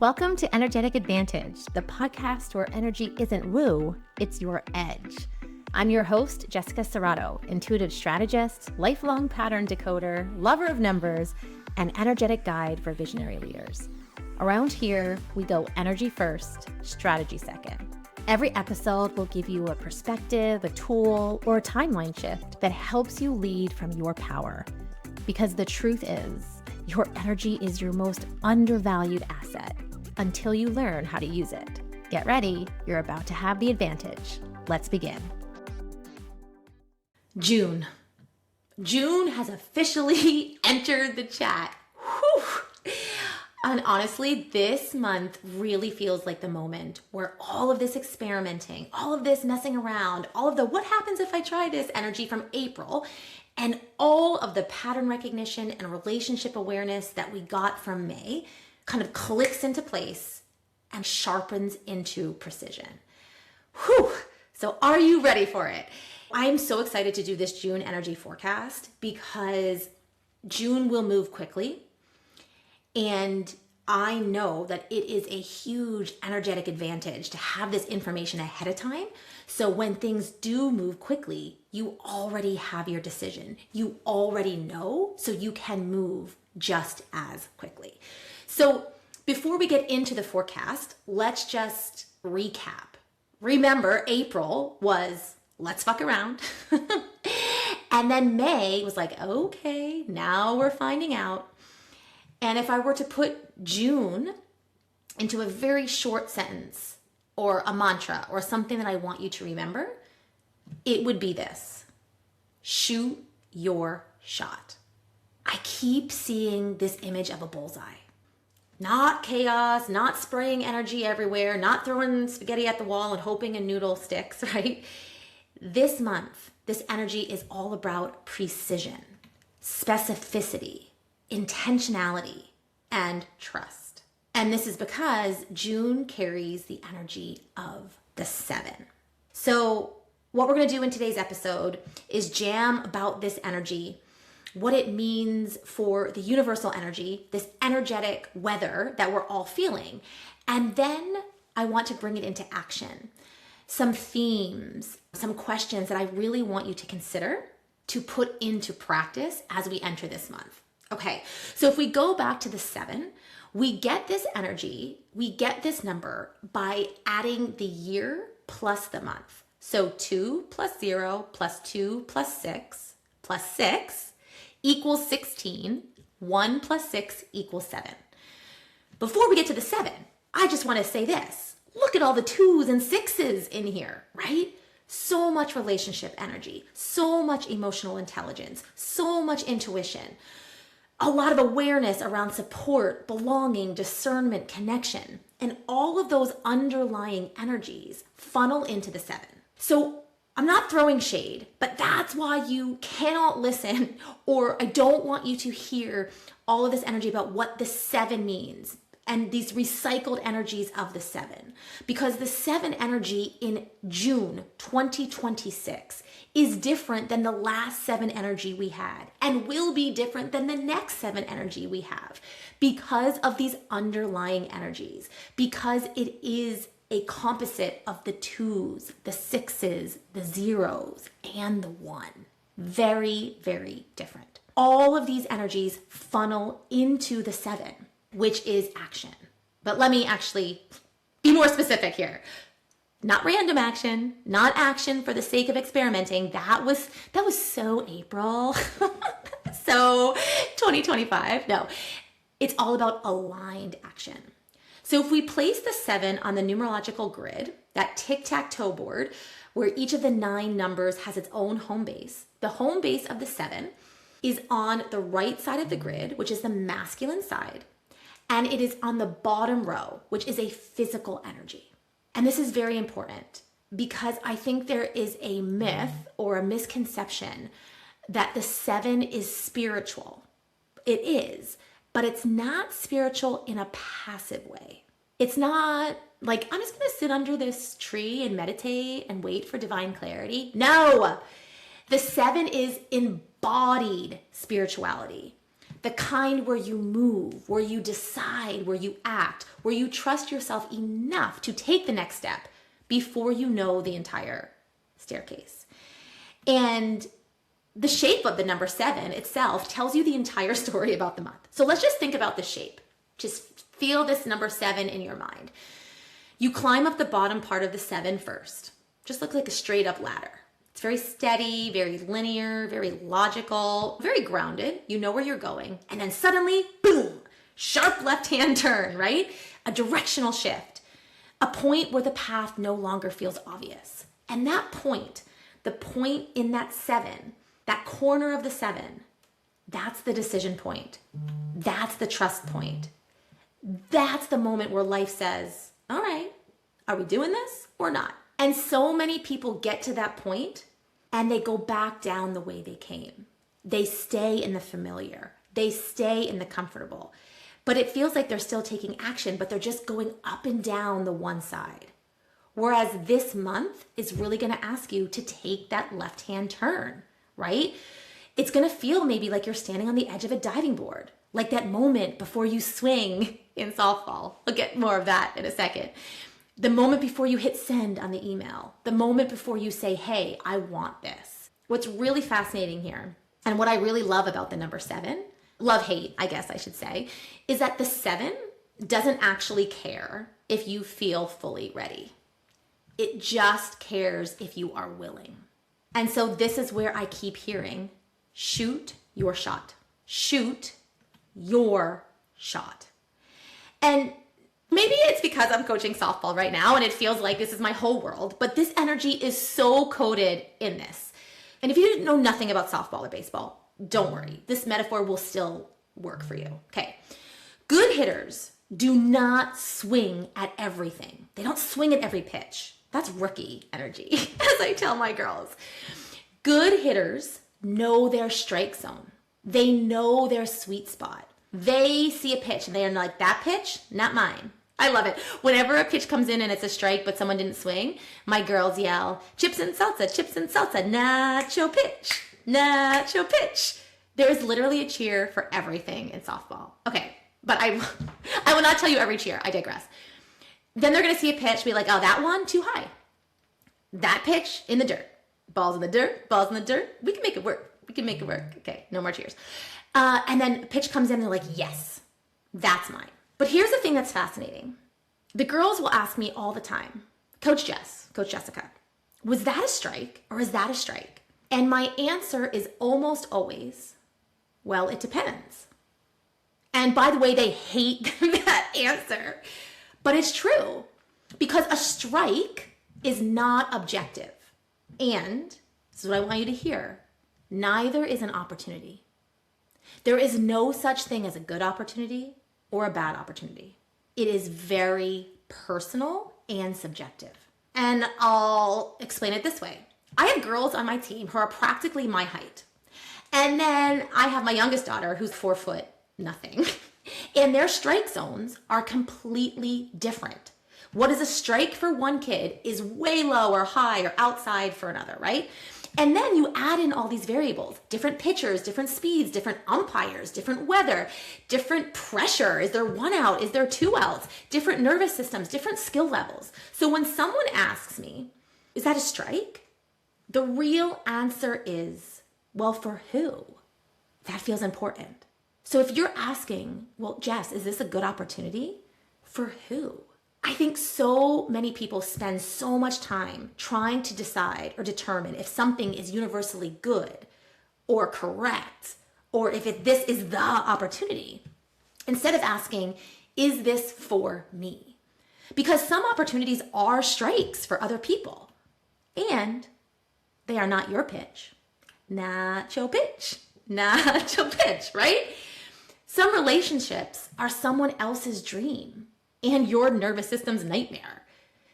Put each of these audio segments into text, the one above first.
Welcome to Energetic Advantage, the podcast where energy isn't woo, it's your edge. I'm your host, Jessica Serrato, intuitive strategist, lifelong pattern decoder, lover of numbers, and energetic guide for visionary leaders. Around here, we go energy first, strategy second. Every episode will give you a perspective, a tool, or a timeline shift that helps you lead from your power. Because the truth is, your energy is your most undervalued asset until you learn how to use it. Get ready, you're about to have the advantage. Let's begin. June. June has officially entered the chat. Whew. And honestly, this month really feels like the moment where all of this experimenting, all of this messing around, all of the what happens if I try this energy from April, and all of the pattern recognition and relationship awareness that we got from May kind of clicks into place and sharpens into precision. Whew. So are you ready for it? I'm so excited to do this June energy forecast because June will move quickly. And I know that it is a huge energetic advantage to have this information ahead of time. So when things do move quickly, you already have your decision. You already know, so you can move just as quickly. So before we get into the forecast, let's just recap. Remember, April was let's fuck around. And then May was like, okay, now we're finding out. And if I were to put June into a very short sentence or a mantra or something that I want you to remember, it would be this: shoot your shot. I keep seeing this image of a bullseye. Not chaos, not spraying energy everywhere, not throwing spaghetti at the wall and hoping a noodle sticks, right? This month, this energy is all about precision, specificity, intentionality, and trust. And this is because June carries the energy of the 7. So what we're going to do in today's episode is jam about this energy, what it means for the universal energy, this energetic weather that we're all feeling. And then I want to bring it into action. Some themes, some questions that I really want you to consider to put into practice as we enter this month. Okay, so if we go back to the 7, we get this energy, we get this number by adding the year plus the month. So 2 plus 0 plus 2 plus 6 equals 16. 1 plus 6 equals 7. Before we get to the 7, I just want to say this. Look at all the 2s and 6s in here, right? So much relationship energy, so much emotional intelligence, so much intuition. A lot of awareness around support, belonging, discernment, connection, and all of those underlying energies funnel into the 7. So I'm not throwing shade, but that's why you cannot listen, or I don't want you to hear all of this energy about what the 7 means and these recycled energies of the 7. Because the 7 energy in June 2026 is different than the last 7 energy we had and will be different than the next 7 energy we have because of these underlying energies, because it is a composite of the 2s, the 6s, the 0s, and the 1. Very, very different. All of these energies funnel into the 7, which is action. But let me actually be more specific here. Not random action, not action for the sake of experimenting. That was so April. So 2025. No, it's all about aligned action. So if we place the 7 on the numerological grid, that tic-tac-toe board, where each of the 9 numbers has its own home base, the home base of the 7 is on the right side of the grid, which is the masculine side, and it is on the bottom row, which is a physical energy. And this is very important because I think there is a myth or a misconception that the 7 is spiritual. It is, but it's not spiritual in a passive way. It's not like, I'm just going to sit under this tree and meditate and wait for divine clarity. No, the 7 is embodied spirituality. The kind where you move, where you decide, where you act, where you trust yourself enough to take the next step before you know the entire staircase. And the shape of the number 7 itself tells you the entire story about the month. So let's just think about the shape. Just feel this number 7 in your mind. You climb up the bottom part of the 7 first. Just looks like a straight up ladder. It's very steady, very linear, very logical, very grounded. You know where you're going. And then suddenly, boom, sharp left-hand turn, right? A directional shift. A point where the path no longer feels obvious. And that point, the point in that 7, that corner of the 7, that's the decision point. That's the trust point. That's the moment where life says, all right, are we doing this or not? And so many people get to that point and they go back down the way they came. They stay in the familiar. They stay in the comfortable. But it feels like they're still taking action, but they're just going up and down the one side. Whereas this month is really going to ask you to take that left-hand turn, right? It's going to feel maybe like you're standing on the edge of a diving board, like that moment before you swing in softball. I'll get more of that in a second. The moment before you hit send on the email, the moment before you say, hey, I want this. What's really fascinating here, and what I really love about the number 7, love hate, I guess I should say, is that the 7 doesn't actually care if you feel fully ready. It just cares if you are willing. And so this is where I keep hearing, shoot your shot. Shoot your shot. And maybe it's because I'm coaching softball right now and it feels like this is my whole world, but this energy is so coded in this. And if you know nothing about softball or baseball, don't worry. This metaphor will still work for you. Okay. Good hitters do not swing at everything. They don't swing at every pitch. That's rookie energy, as I tell my girls. Good hitters know their strike zone. They know their sweet spot. They see a pitch and they're like, that pitch, not mine. I love it. Whenever a pitch comes in and it's a strike, but someone didn't swing, my girls yell, chips and salsa, nacho pitch, nacho pitch. There is literally a cheer for everything in softball. Okay, but I will not tell you every cheer. I digress. Then they're going to see a pitch, be like, oh, that one, too high. That pitch, in the dirt. Balls in the dirt, balls in the dirt. We can make it work. We can make it work. Okay, no more cheers. And then a pitch comes in and they're like, yes, that's mine. But here's the thing that's fascinating. The girls will ask me all the time, Coach Jess, Coach Jessica, was that a strike or is that a strike? And my answer is almost always, well, it depends. And by the way, they hate that answer. But it's true, because a strike is not objective. And this is what I want you to hear. Neither is an opportunity. There is no such thing as a good opportunity or a bad opportunity. It is very personal and subjective. And I'll explain it this way. I have girls on my team who are practically my height. And then I have my youngest daughter who's 4 foot nothing. And their strike zones are completely different. What is a strike for one kid is way low or high or outside for another, right? And then you add in all these variables, different pitchers, different speeds, different umpires, different weather, different pressure. Is there 1 out? Is there 2 outs? Different nervous systems, different skill levels. So when someone asks me, is that a strike? The real answer is, well, for who? That feels important. So if you're asking, well, Jess, is this a good opportunity? For who? I think so many people spend so much time trying to decide or determine if something is universally good or correct, or if this is the opportunity, instead of asking, is this for me? Because some opportunities are strikes for other people, and they are not your pitch. Not your pitch. Not your pitch, right? Some relationships are someone else's dream and your nervous system's nightmare.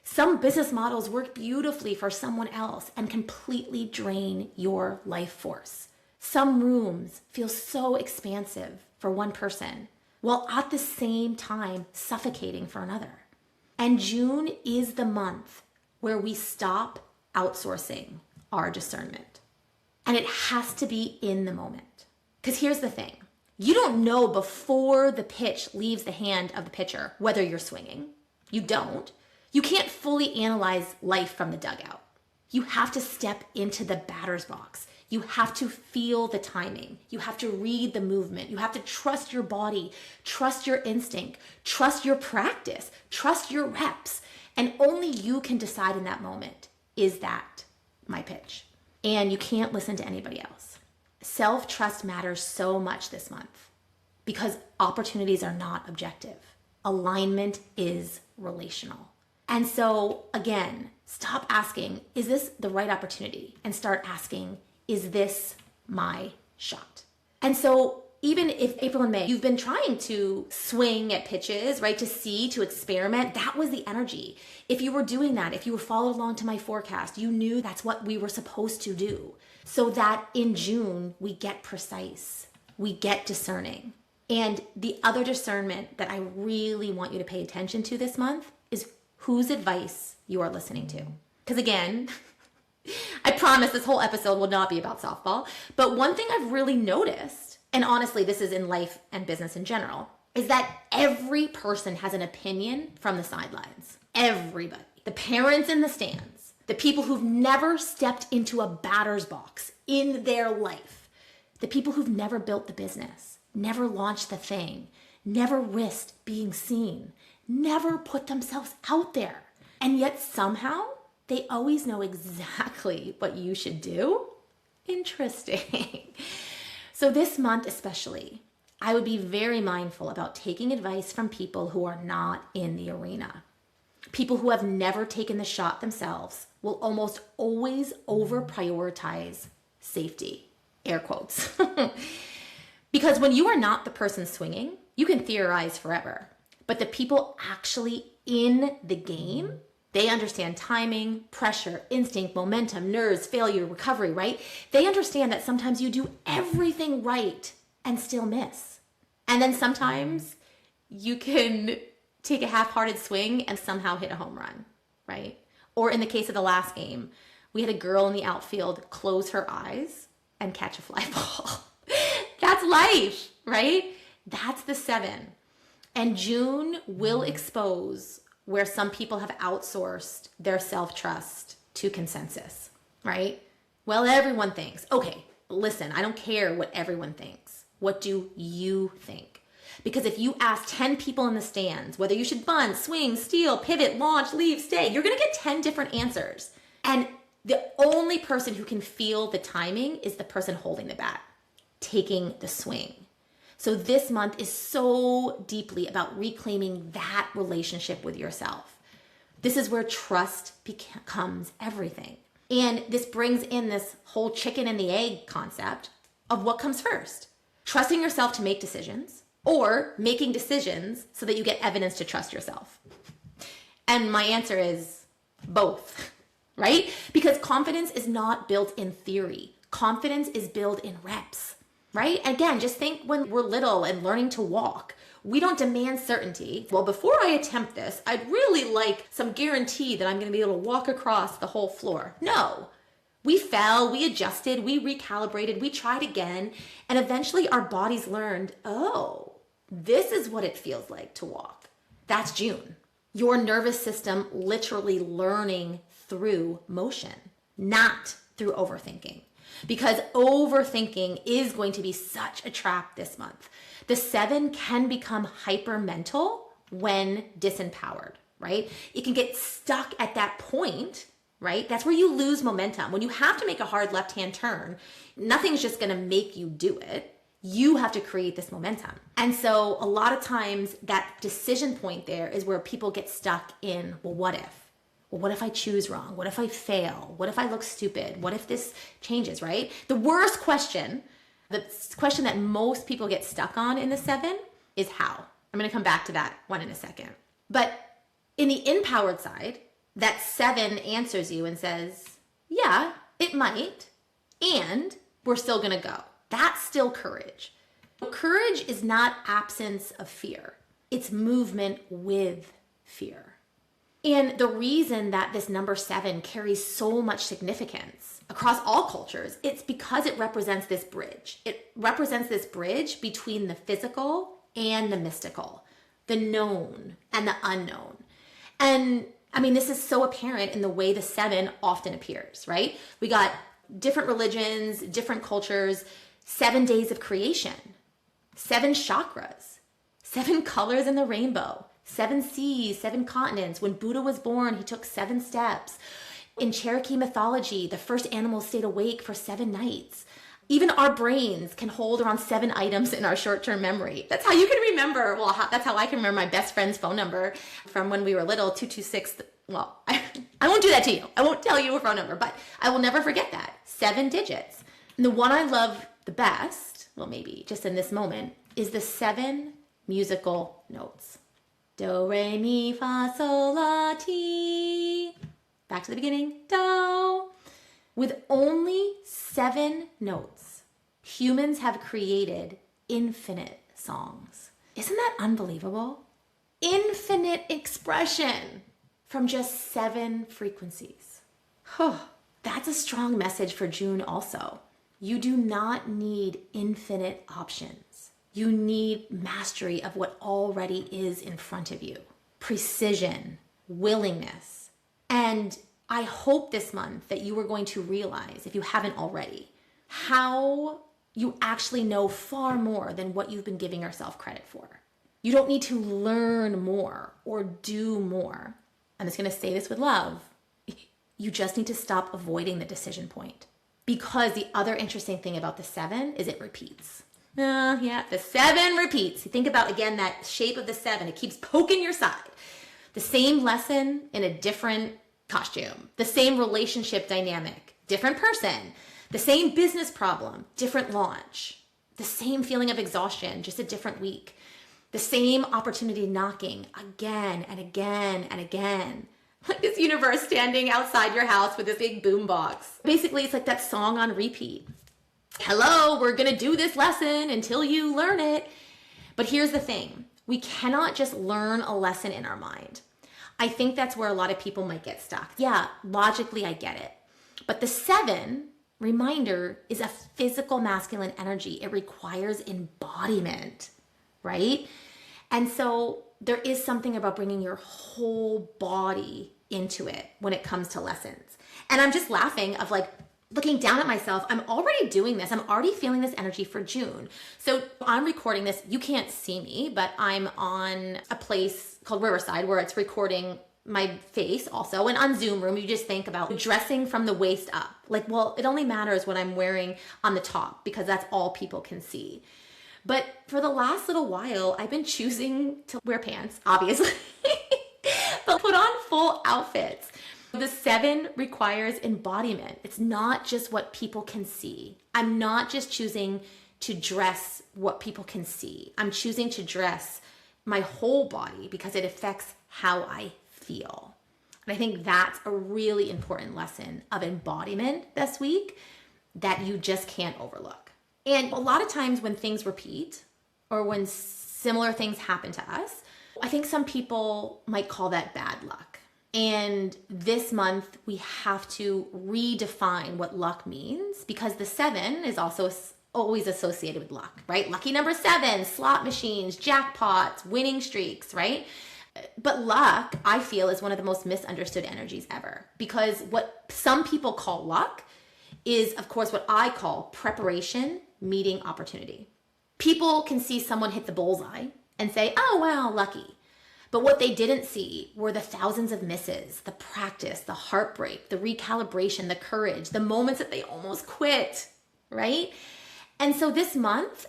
Some business models work beautifully for someone else and completely drain your life force. Some rooms feel so expansive for one person, while at the same time suffocating for another. And June is the month where we stop outsourcing our discernment. And it has to be in the moment. Because here's the thing. You don't know before the pitch leaves the hand of the pitcher whether you're swinging. You don't. You can't fully analyze life from the dugout. You have to step into the batter's box. You have to feel the timing. You have to read the movement. You have to trust your body, trust your instinct, trust your practice, trust your reps. And only you can decide in that moment, is that my pitch? And you can't listen to anybody else. Self-trust matters so much this month because opportunities are not objective. Alignment is relational. And so again, stop asking, is this the right opportunity? And start asking, is this my shot? And so even if April and May, you've been trying to swing at pitches, right? To see, to experiment, that was the energy. If you were doing that, if you were followed along to my forecast, you knew that's what we were supposed to do. So that in June, we get precise, we get discerning. And the other discernment that I really want you to pay attention to this month is whose advice you are listening to. Because again, I promise this whole episode will not be about softball, but one thing I've really noticed, and honestly, this is in life and business in general, is that every person has an opinion from the sidelines. Everybody. The parents in the stands, the people who've never stepped into a batter's box in their life, the people who've never built the business, never launched the thing, never risked being seen, never put themselves out there. And yet somehow they always know exactly what you should do. Interesting. So this month especially, I would be very mindful about taking advice from people who are not in the arena. People who have never taken the shot themselves will almost always over prioritize safety, air quotes. Because when you are not the person swinging, you can theorize forever. But the people actually in the game, they understand timing, pressure, instinct, momentum, nerves, failure, recovery, right? They understand that sometimes you do everything right and still miss. And then sometimes you can take a half-hearted swing and somehow hit a home run, right? Or in the case of the last game, we had a girl in the outfield close her eyes and catch a fly ball. That's life, right? That's the 7. And June will expose where some people have outsourced their self-trust to consensus, right? Well, everyone thinks. Okay, listen, I don't care what everyone thinks. What do you think? Because if you ask 10 people in the stands whether you should bunt, swing, steal, pivot, launch, leave, stay, you're going to get 10 different answers. And the only person who can feel the timing is the person holding the bat, taking the swing. So this month is so deeply about reclaiming that relationship with yourself. This is where trust becomes everything. And this brings in this whole chicken and the egg concept of what comes first. Trusting yourself to make decisions or making decisions so that you get evidence to trust yourself. And my answer is both, right? Because confidence is not built in theory. Confidence is built in reps. Right? Again, just think when we're little and learning to walk, we don't demand certainty. Well, before I attempt this, I'd really like some guarantee that I'm going to be able to walk across the whole floor. No. We fell, we adjusted, we recalibrated, we tried again, and eventually our bodies learned, oh, this is what it feels like to walk. That's June. Your nervous system literally learning through motion, not through overthinking. Because overthinking is going to be such a trap this month. The 7 can become hypermental when disempowered, right? It can get stuck at that point, right? That's where you lose momentum. When you have to make a hard left-hand turn, nothing's just going to make you do it. You have to create this momentum. And so a lot of times that decision point there is where people get stuck in, well, what if? Well, what if I choose wrong? What if I fail? What if I look stupid? What if this changes, right? The worst question, the question that most people get stuck on in the 7 is how. I'm going to come back to that one in a second. But in the empowered side, that 7 answers you and says, yeah, it might, and we're still going to go. That's still courage. Courage is not absence of fear. It's movement with fear. And the reason that this number 7 carries so much significance across all cultures, it's because it represents this bridge. It represents this bridge between the physical and the mystical, the known and the unknown. And I mean, this is so apparent in the way the 7 often appears, right? We got different religions, different cultures, 7 days of creation, 7 chakras, 7 colors in the rainbow, 7 seas, 7 continents. When Buddha was born, he took 7 steps. In Cherokee mythology, the first animals stayed awake for 7 nights. Even our brains can hold around 7 items in our short-term memory. That's how you can remember, that's how I can remember my best friend's phone number from when we were little, 226. Well, I won't do that to you. I won't tell you a phone number, but I will never forget that. 7 digits. And the one I love the best, well, maybe just in this moment, is the 7 musical notes. Do, re, mi, fa, sol, la, ti. Back to the beginning. Do. With only 7 notes, humans have created infinite songs. Isn't that unbelievable? Infinite expression from just 7 frequencies. That's a strong message for June also. You do not need infinite options. You need mastery of what already is in front of you. Precision, willingness. And I hope this month that you are going to realize, if you haven't already, how you actually know far more than what you've been giving yourself credit for. You don't need to learn more or do more. I'm just going to say this with love. You just need to stop avoiding the decision point. Because the other interesting thing about the 7 is it repeats. The 7 repeats. You think about, again, that shape of the 7. It keeps poking your side. The same lesson in a different costume. The same relationship dynamic, different person. The same business problem, different launch. The same feeling of exhaustion, just a different week. The same opportunity knocking again and again and again. Like this universe standing outside your house with this big boom box. Basically, it's like that song on repeat. Hello, we're going to do this lesson until you learn it. But here's the thing. We cannot just learn a lesson in our mind. I think that's where a lot of people might get stuck. Yeah, logically, I get it. But the 7 reminder is a physical masculine energy. It requires embodiment, right? And so there is something about bringing your whole body into it when it comes to lessons. And I'm just laughing of like, looking down at myself, I'm already doing this. I'm already feeling this energy for June. So I'm recording this. You can't see me, but I'm on a place called Riverside where it's recording my face also. And on Zoom Room, you just think about dressing from the waist up. Like, well, it only matters what I'm wearing on the top because that's all people can see. But for the last little while, I've been choosing to wear pants, obviously, but put on full outfits. The 7 requires embodiment. It's not just what people can see. I'm not just choosing to dress what people can see. I'm choosing to dress my whole body because it affects how I feel. And I think that's a really important lesson of embodiment this week that you just can't overlook. And a lot of times when things repeat or when similar things happen to us, I think some people might call that bad luck. And this month, we have to redefine what luck means because the 7 is also always associated with luck, right? Lucky number 7, slot machines, jackpots, winning streaks, right? But luck, I feel, is one of the most misunderstood energies ever because what some people call luck is, of course, what I call preparation meeting opportunity. People can see someone hit the bullseye and say, oh, wow, lucky. But what they didn't see were the thousands of misses, the practice, the heartbreak, the recalibration, the courage, the moments that they almost quit, right? And so this month,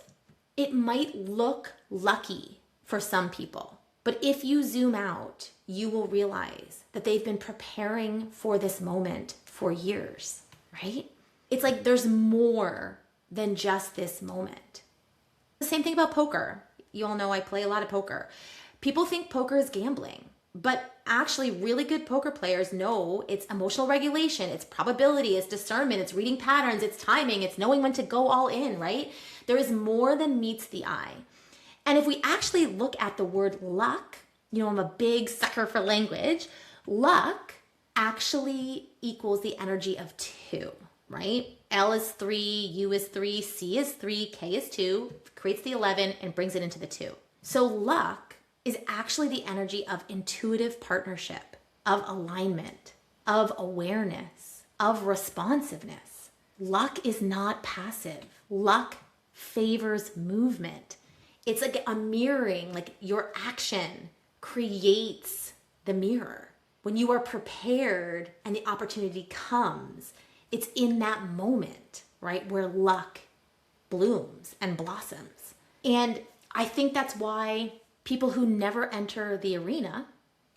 it might look lucky for some people. But if you zoom out, you will realize that they've been preparing for this moment for years, right? It's like there's more than just this moment. The same thing about poker. You all know I play a lot of poker. People think poker is gambling, but actually really good poker players know it's emotional regulation, it's probability, it's discernment, it's reading patterns, it's timing, it's knowing when to go all in, right? There is more than meets the eye. And if we actually look at the word luck, you know, I'm a big sucker for language. Luck actually equals the energy of 2, right? L is 3, U is 3, C is 3, K is 2, creates the 11 and brings it into the 2. So luck is actually the energy of intuitive partnership, of alignment, of awareness, of responsiveness. Luck is not passive. Luck favors movement. It's like a mirroring, like your action creates the mirror. When you are prepared and the opportunity comes, it's in that moment, right, where luck blooms and blossoms. And I think that's why people who never enter the arena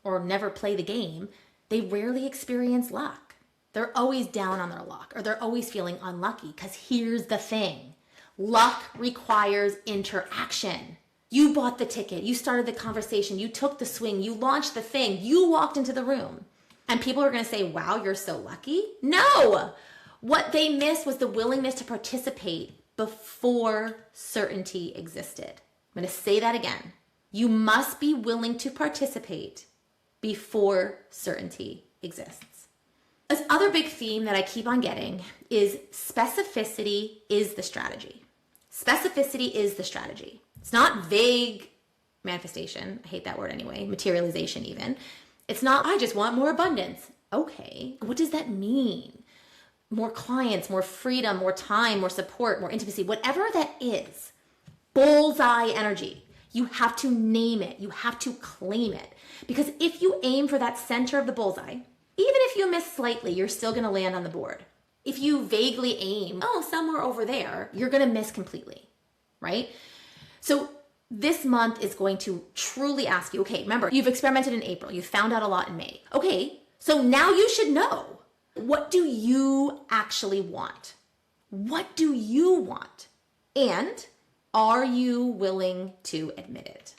or never play the game, they rarely experience luck. They're always down on their luck, or they're always feeling unlucky, because here's the thing. Luck requires interaction. You bought the ticket, you started the conversation, you took the swing, you launched the thing, you walked into the room. And people are going to say, wow, you're so lucky. No! What they missed was the willingness to participate before certainty existed. I'm going to say that again. You must be willing to participate before certainty exists. This other big theme that I keep on getting is specificity is the strategy. Specificity is the strategy. It's not vague manifestation. I hate that word anyway. Materialization even. It's not, I just want more abundance. Okay, what does that mean? More clients, more freedom, more time, more support, more intimacy, whatever that is. Bullseye energy. You have to name it. You have to claim it. Because if you aim for that center of the bullseye, even if you miss slightly, you're still going to land on the board. If you vaguely aim, oh, somewhere over there, you're going to miss completely, right? So this month is going to truly ask you, okay, remember, you've experimented in April. You found out a lot in May. Okay, so now you should know, what do you actually want? What do you want? And are you willing to admit it?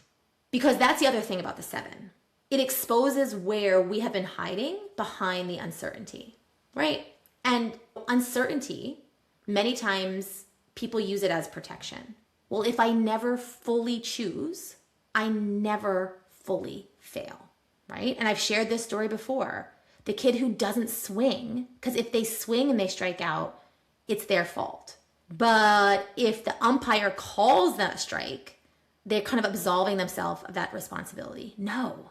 Because that's the other thing about the 7. It exposes where we have been hiding behind the uncertainty, right? And uncertainty, many times people use it as protection. Well, if I never fully choose, I never fully fail, right? And I've shared this story before. The kid who doesn't swing, because if they swing and they strike out, it's their fault. But if the umpire calls that a strike, they're kind of absolving themselves of that responsibility. No.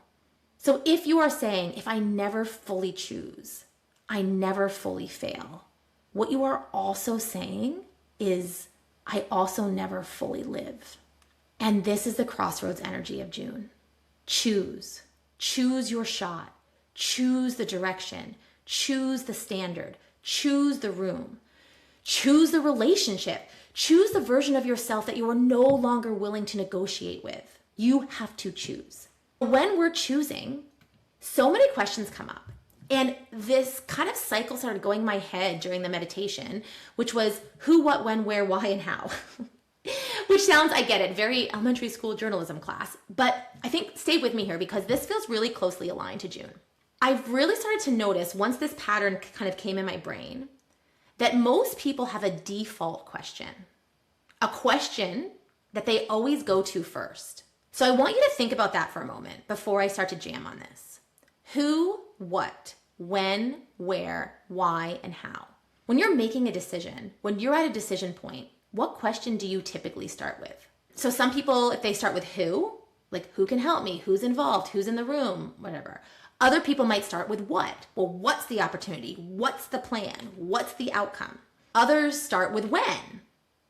So if you are saying, if I never fully choose, I never fully fail, what you are also saying is, I also never fully live. And this is the crossroads energy of June. Choose. Choose your shot. Choose the direction. Choose the standard. Choose the room. Choose the relationship. Choose the version of yourself that you are no longer willing to negotiate with. You have to choose. When we're choosing, so many questions come up. And this kind of cycle started going in my head during the meditation, which was who, what, when, where, why, and how. Which sounds, I get it, very elementary school journalism class. But I think stay with me here because this feels really closely aligned to June. I've really started to notice once this pattern kind of came in my brain that most people have a default question. A question that they always go to first. So I want you to think about that for a moment before I start to jam on this. Who, what, when, where, why, and how. When you're making a decision, when you're at a decision point, what question do you typically start with? So some people, if they start with who, like who can help me, who's involved, who's in the room, whatever. Other people might start with what? Well, what's the opportunity? What's the plan? What's the outcome? Others start with when,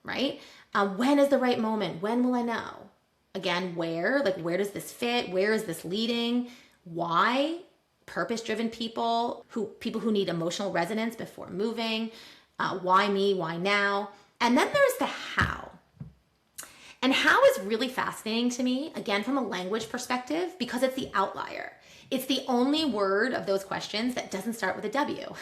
right? When is the right moment? When will I know? Again, where? Like where does this fit? Where is this leading? Why? Purpose-driven people who need emotional resonance before moving. Why me? Why now? And then there's the how. And how is really fascinating to me, again, from a language perspective, because it's the outlier. It's the only word of those questions that doesn't start with a W,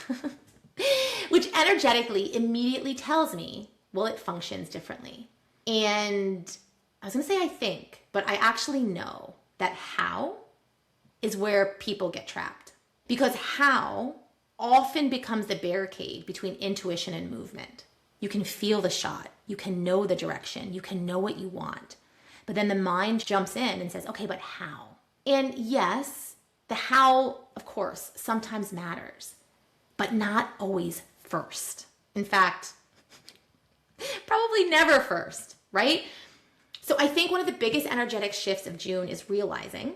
which energetically immediately tells me, well, it functions differently. And I was going to say I think, but I actually know that how is where people get trapped. Because how often becomes the barricade between intuition and movement. You can feel the shot. You can know the direction. You can know what you want. But then the mind jumps in and says, okay, but how? And yes, The how, of course, sometimes matters, but not always first. In fact, probably never first, right? So I think one of the biggest energetic shifts of June is realizing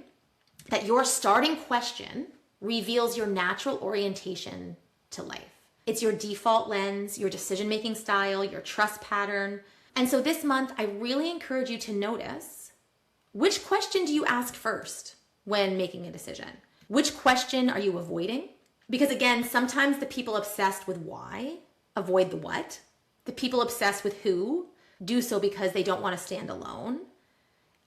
that your starting question reveals your natural orientation to life. It's your default lens, your decision-making style, your trust pattern. And so this month, I really encourage you to notice, which question do you ask first when making a decision? Which question are you avoiding? Because again, sometimes the people obsessed with why avoid the what. The people obsessed with who do so because they don't want to stand alone.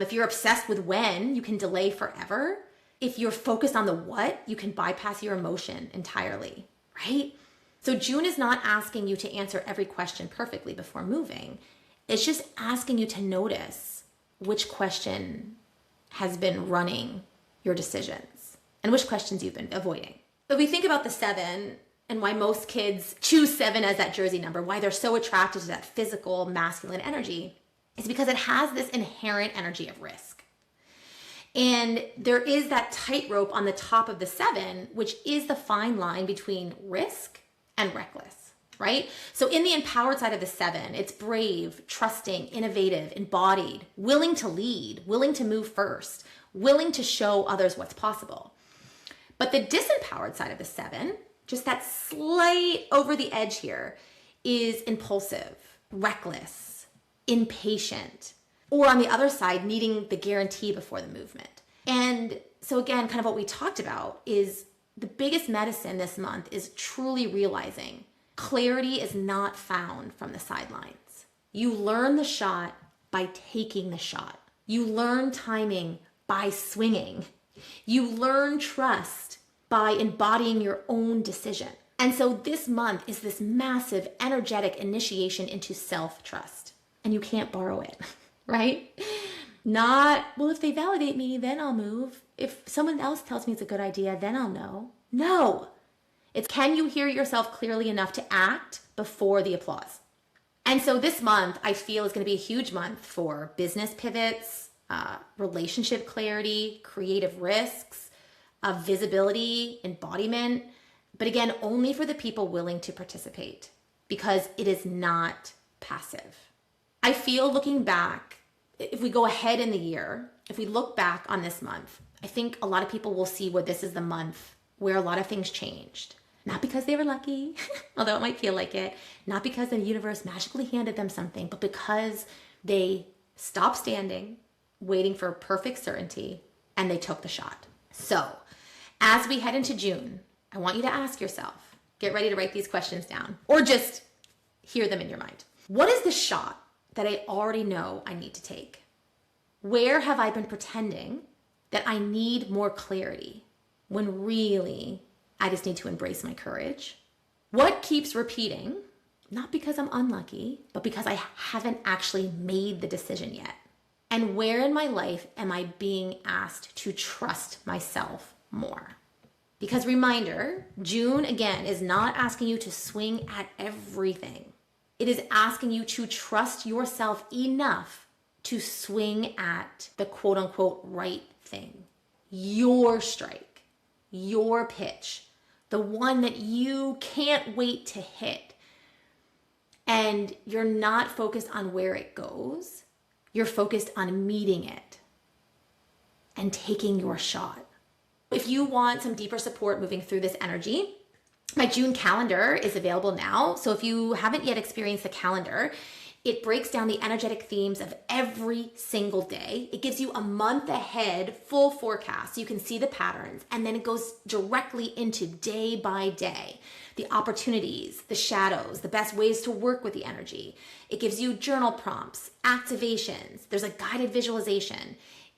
If you're obsessed with when, you can delay forever. If you're focused on the what, you can bypass your emotion entirely, right? So June is not asking you to answer every question perfectly before moving. It's just asking you to notice which question has been running your decisions and which questions you've been avoiding. If we think about the 7 and why most kids choose 7 as that jersey number, why they're so attracted to that physical masculine energy, is because it has this inherent energy of risk. And there is that tightrope on the top of the 7, which is the fine line between risk and reckless, right? So in the empowered side of the 7, it's brave, trusting, innovative, embodied, willing to lead, willing to move first, willing to show others what's possible. But the disempowered side of the 7, just that slight over the edge here, is impulsive, reckless, impatient, or on the other side, needing the guarantee before the movement. And so again, kind of what we talked about is the biggest medicine this month is truly realizing clarity is not found from the sidelines. You learn the shot by taking the shot. You learn timing by swinging. You learn trust by embodying your own decision. And so this month is this massive energetic initiation into self-trust. And you can't borrow it, right? Not, well, if they validate me, then I'll move. If someone else tells me it's a good idea, then I'll know. No. It's, can you hear yourself clearly enough to act before the applause? And so this month, I feel, is going to be a huge month for business pivots, relationship clarity, creative risks, visibility, embodiment. But again, only for the people willing to participate, because it is not passive. I feel, looking back, if we go ahead in the year, if we look back on this month, I think a lot of people will see where this is the month where a lot of things changed. Not because they were lucky, although it might feel like it, not because the universe magically handed them something, but because they stopped standing, waiting for perfect certainty, and they took the shot. So, as we head into June, I want you to ask yourself, get ready to write these questions down, or just hear them in your mind. What is the shot that I already know I need to take? Where have I been pretending that I need more clarity when really I just need to embrace my courage? What keeps repeating, not because I'm unlucky, but because I haven't actually made the decision yet? And where in my life am I being asked to trust myself more? Because reminder, June, again, is not asking you to swing at everything. It is asking you to trust yourself enough to swing at the quote unquote right thing. Your strike, your pitch, the one that you can't wait to hit. And you're not focused on where it goes. You're focused on meeting it and taking your shot. If you want some deeper support moving through this energy, my June calendar is available now. So if you haven't yet experienced the calendar, it breaks down the energetic themes of every single day. It gives you a month ahead full forecast so you can see the patterns, and then it goes directly into day by day, the opportunities, the shadows, the best ways to work with the energy. It gives you journal prompts, activations, there's a guided visualization.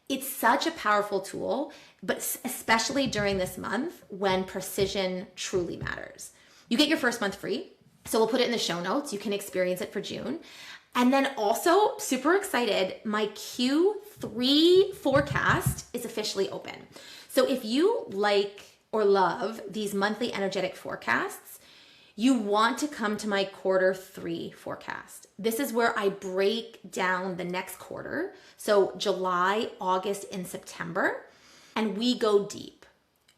It's such a powerful tool, but especially during this month when precision truly matters. You get your first month free, so we'll put it in the show notes. You can experience it for June. And then also, super excited, my Q3 forecast is officially open. So if you like or love these monthly energetic forecasts, you want to come to my Q3 forecast. This is where I break down the next quarter. So July, August, and September, and we go deep.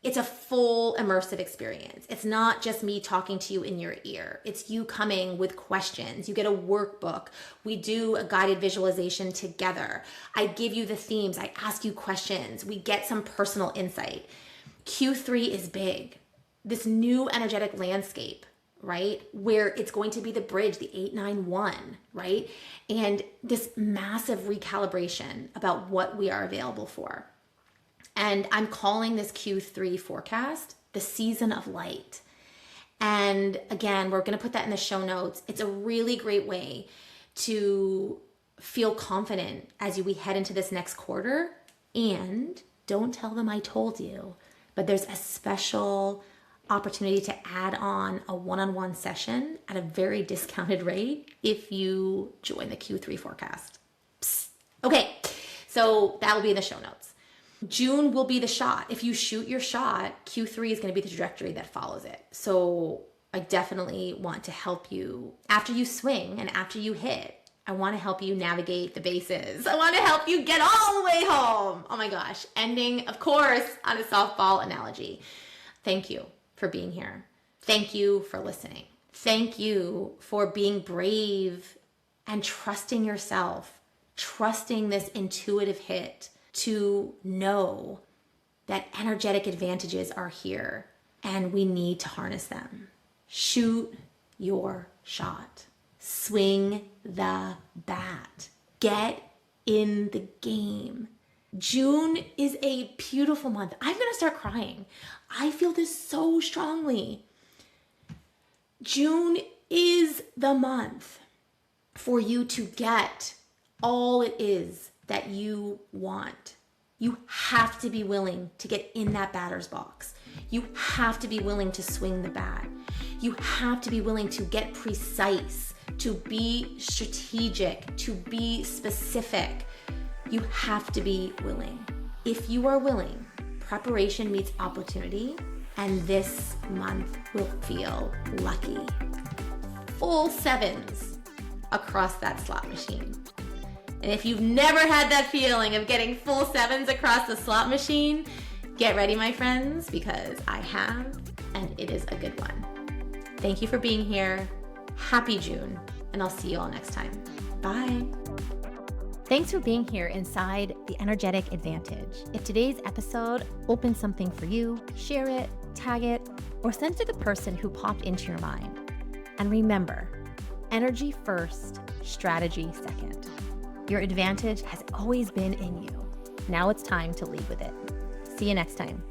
It's a full immersive experience. It's not just me talking to you in your ear. It's you coming with questions. You get a workbook. We do a guided visualization together. I give you the themes. I ask you questions. We get some personal insight. Q3 is big. This new energetic landscape, right? Where it's going to be the bridge, the 891, right? And this massive recalibration about what we are available for. And I'm calling this Q3 forecast the season of light. And again, we're going to put that in the show notes. It's a really great way to feel confident as we head into this next quarter. And don't tell them I told you, but there's a special opportunity to add on a one-on-one session at a very discounted rate if you join the Q3 forecast. Psst. Okay, so that will be in the show notes. June will be the shot. If you shoot your shot, Q3 is going to be the trajectory that follows it. So I definitely want to help you after you swing and after you hit. I want to help you navigate the bases. I want to help you get all the way home. Oh my gosh. Ending, of course, on a softball analogy. Thank you for being here. Thank you for listening. Thank you for being brave and trusting yourself, trusting this intuitive hit to know that energetic advantages are here and we need to harness them. Shoot your shot. Swing the bat. Get in the game. June is a beautiful month. I'm going to start crying. I feel this so strongly. June is the month for you to get all it is that you want. You have to be willing to get in that batter's box. You have to be willing to swing the bat. You have to be willing to get precise, to be strategic, to be specific. You have to be willing. If you are willing, preparation meets opportunity, and this month will feel lucky. Full sevens across that slot machine. And if you've never had that feeling of getting full sevens across the slot machine, get ready, my friends, because I have, and it is a good one. Thank you for being here. Happy June, and I'll see you all next time. Bye. Thanks for being here inside The Energetic Advantage. If today's episode opened something for you, share it, tag it, or send to the person who popped into your mind. And remember, energy first, strategy second. Your advantage has always been in you. Now it's time to lead with it. See you next time.